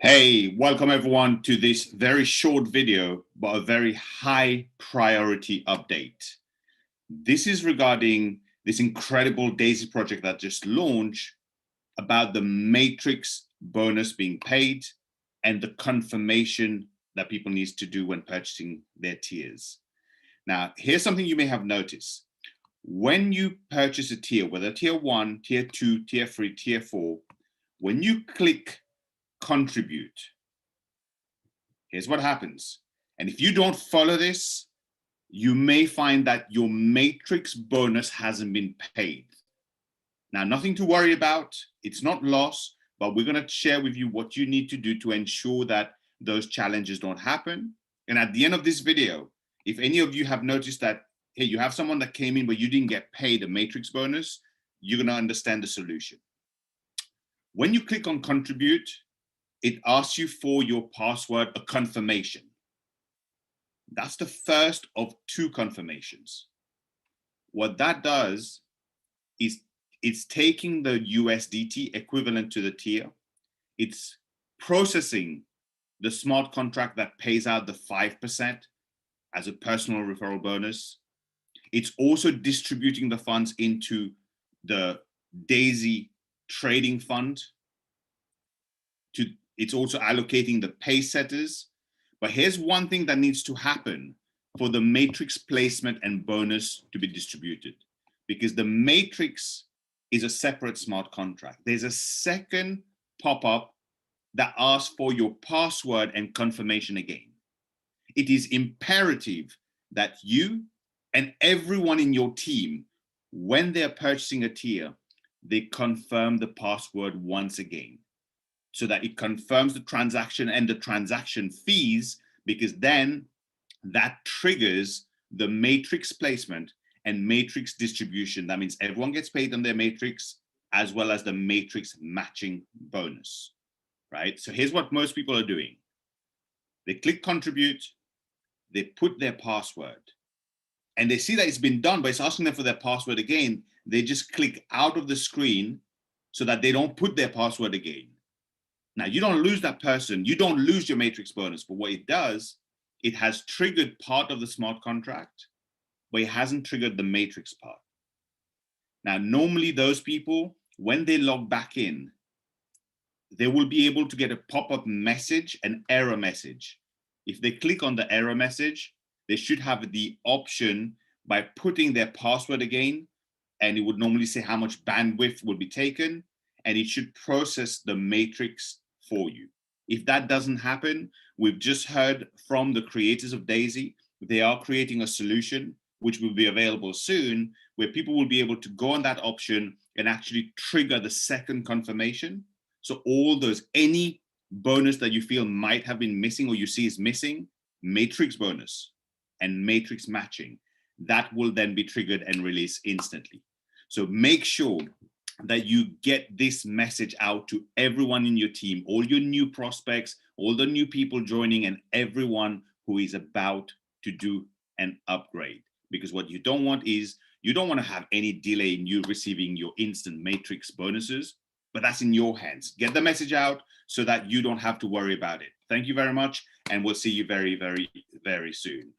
Hey, welcome everyone to this very short video, but a very high priority update. This is regarding this incredible d.ai.sy project that just launched about the matrix bonus being paid and the confirmation that people need to do when purchasing their tiers. Now, here's something you may have noticed. When you purchase a tier, whether tier 1, tier 2, tier 3, tier 4, when you click contribute, here's what happens. And if you don't follow this, you may find that your matrix bonus hasn't been paid. Now, nothing to worry about. It's not lost, but we're going to share with you what you need to do to ensure that those challenges don't happen. And at the end of this video, if any of you have noticed that, hey, you have someone that came in but you didn't get paid a matrix bonus, you're going to understand the solution. When you click on contribute, it asks you for your password, a confirmation. That's the first of 2 confirmations. What that does is it's taking the USDT equivalent to the tier. It's processing the smart contract that pays out the 5% as a personal referral bonus. It's also distributing the funds into the d.ai.sy trading fund. It's also allocating the pay setters. But here's one thing that needs to happen for the matrix placement and bonus to be distributed, because the matrix is a separate smart contract. There's a second pop-up that asks for your password and confirmation again. It is imperative that you and everyone in your team, when they're purchasing a tier, they confirm the password once again, so that it confirms the transaction and the transaction fees, because then that triggers the matrix placement and matrix distribution. That means everyone gets paid on their matrix as well as the matrix matching bonus, right? So here's what most people are doing. They click contribute, they put their password, and they see that it's been done, but it's asking them for their password again. They just click out of the screen so that they don't put their password again. Now, you don't lose that person. You don't lose your matrix bonus. But what it does, it has triggered part of the smart contract, but it hasn't triggered the matrix part. Now, normally those people, when they log back in, they will be able to get a pop-up message, an error message. If they click on the error message, they should have the option by putting their password again, and it would normally say how much bandwidth will be taken, and it should process the matrix for you. If that doesn't happen, we've just heard from the creators of d.ai.sy. They are creating a solution which will be available soon, where people will be able to go on that option and actually trigger the second confirmation. So all those, any bonus that you feel might have been missing or you see is missing, matrix bonus and matrix matching, that will then be triggered and released instantly. So make sure that you get this message out to everyone in your team, all your new prospects, all the new people joining, and everyone who is about to do an upgrade. Because what you don't want is, you don't want to have any delay in you receiving your instant matrix bonuses, but that's in your hands. Get the message out so that you don't have to worry about it. Thank you very much, and we'll see you very, very, very soon.